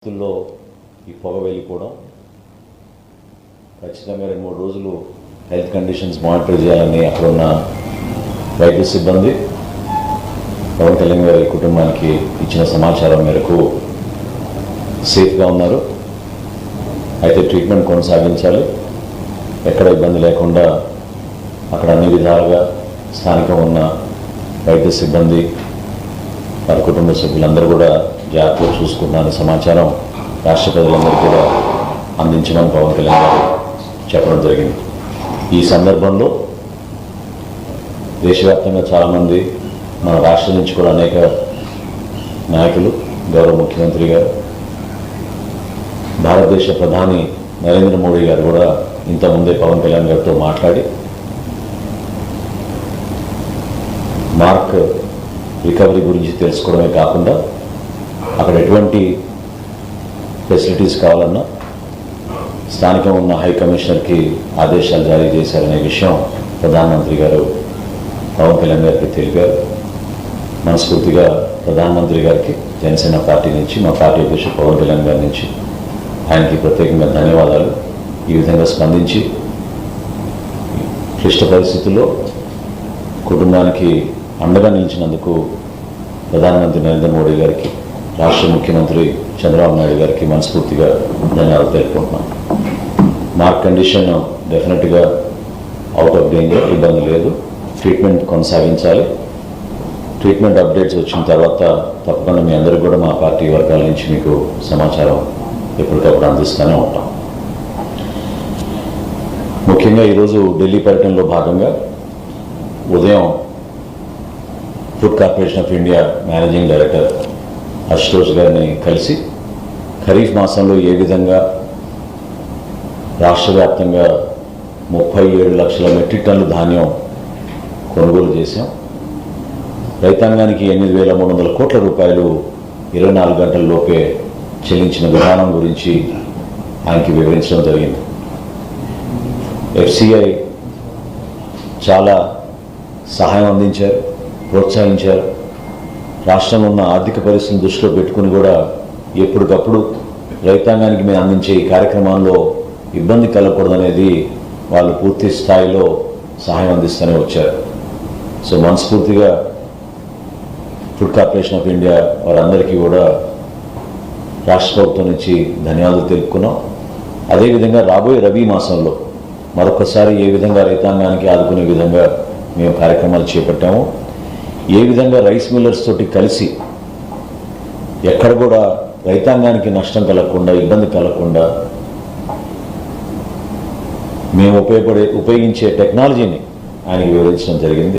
లో ఈ పొగ వెళ్ళిపోవడం ఖచ్చితంగా 2-3 రోజులు హెల్త్ కండిషన్స్ మానిటర్ చేయాలని అక్కడ ఉన్న వైద్య సిబ్బంది పవన్ కళ్యాణ్ గారి కుటుంబానికి ఇచ్చిన సమాచారం మేరకు సేఫ్గా ఉన్నారు. అయితే ట్రీట్మెంట్ కొనసాగించాలి, ఎక్కడ ఇబ్బంది లేకుండా అక్కడ అన్ని విధాలుగా స్థానికంగా ఉన్న వైద్య సిబ్బంది వారి కుటుంబ సభ్యులందరూ కూడా జాగ్రత్తగా చూసుకుంటున్నారని సమాచారం రాష్ట్ర ప్రజలందరికీ కూడా అందించమని పవన్ కళ్యాణ్ గారు చెప్పడం జరిగింది. ఈ సందర్భంలో దేశవ్యాప్తంగా చాలామంది మన రాష్ట్రం నుంచి కూడా అనేక నాయకులు, గౌరవ ముఖ్యమంత్రి గారు, భారతదేశ ప్రధాని నరేంద్ర మోడీ గారు కూడా ఇంతకుముందే పవన్ కళ్యాణ్ గారితో మాట్లాడి మార్క్ రికవరీ గురించి తెలుసుకోవడమే కాకుండా అక్కడ ఎటువంటి ఫెసిలిటీస్ కావాలన్నా స్థానికంగా ఉన్న హై కమిషనర్కి ఆదేశాలు జారీ చేశారనే విషయం ప్రధానమంత్రి గారు పవన్ కళ్యాణ్ గారికి తెలిపారు. మనస్ఫూర్తిగా ప్రధానమంత్రి గారికి జనసేన పార్టీ నుంచి, మా పార్టీ అధ్యక్షుడు పవన్ కళ్యాణ్ గారి నుంచి ఆయనకి ప్రత్యేకంగా ధన్యవాదాలు. ఈ విధంగా స్పందించి క్లిష్ట పరిస్థితుల్లో కుటుంబానికి అండగా నిలిచినందుకు ప్రధానమంత్రి నరేంద్ర మోడీ గారికి, రాష్ట్ర ముఖ్యమంత్రి చంద్రబాబు నాయుడు గారికి మనస్ఫూర్తిగా ధన్యవాదాలు తెలుపుకుంటున్నాం. మార్క్ కండిషన్ డెఫినెట్గా అవుట్ ఆఫ్ డేంజర్, ఇబ్బంది లేదు. ట్రీట్మెంట్ కొనసాగించాలి. ట్రీట్మెంట్ అప్డేట్స్ వచ్చిన తర్వాత తప్పకుండా మీ అందరికీ కూడా మా పార్టీ వర్గాల నుంచి మీకు సమాచారం ఎప్పటికప్పుడు అందిస్తూనే ఉంటాం. ముఖ్యంగా ఈరోజు ఢిల్లీ పర్యటనలో భాగంగా ఉదయం food corporation of India managing director Ashutosh గారిని కలిసి ఖరీఫ్ మాసంలో ఏ విధంగా రాష్ట్ర వ్యాప్తంగా 37 లక్షల మెట్రిక్ టన్నుల ధాన్యం కొనుగోలు చేశాం, రైతాంగానికి 8,300 కోట్ల రూపాయలు 24 గంటల్లోపే చెల్లించిన విధానం గురించి ఆయనకి వివరించడం జరిగింది. FCI చాలా సహాయం అందించారు, ప్రోత్సహించారు. రాష్ట్రంలో ఉన్న ఆర్థిక పరిస్థితిని దృష్టిలో పెట్టుకుని కూడా ఎప్పటికప్పుడు రైతాంగానికి మేము అందించే ఈ కార్యక్రమాల్లో ఇబ్బంది కలగకూడదనేది వాళ్ళు పూర్తి స్థాయిలో సహాయం అందిస్తూనే వచ్చారు. సో మనస్ఫూర్తిగా ఫుడ్ కార్పొరేషన్ ఆఫ్ ఇండియా వారందరికీ కూడా రాష్ట్ర ప్రభుత్వం నుంచి ధన్యవాదాలు తెలుపుకున్నాం. అదేవిధంగా రాబోయే రబీ మాసంలో మరొకసారి ఏ విధంగా రైతాంగానికి ఆదుకునే విధంగా మేము కార్యక్రమాలు చేపట్టాము, ఏ విధంగా రైస్ మిల్లర్స్ తోటి కలిసి ఎక్కడ కూడా రైతాంగానికి నష్టం కలగకుండా, ఇబ్బంది కలగకుండా మేము ఉపయోగించే టెక్నాలజీని ఆయనకి వివరించడం జరిగింది.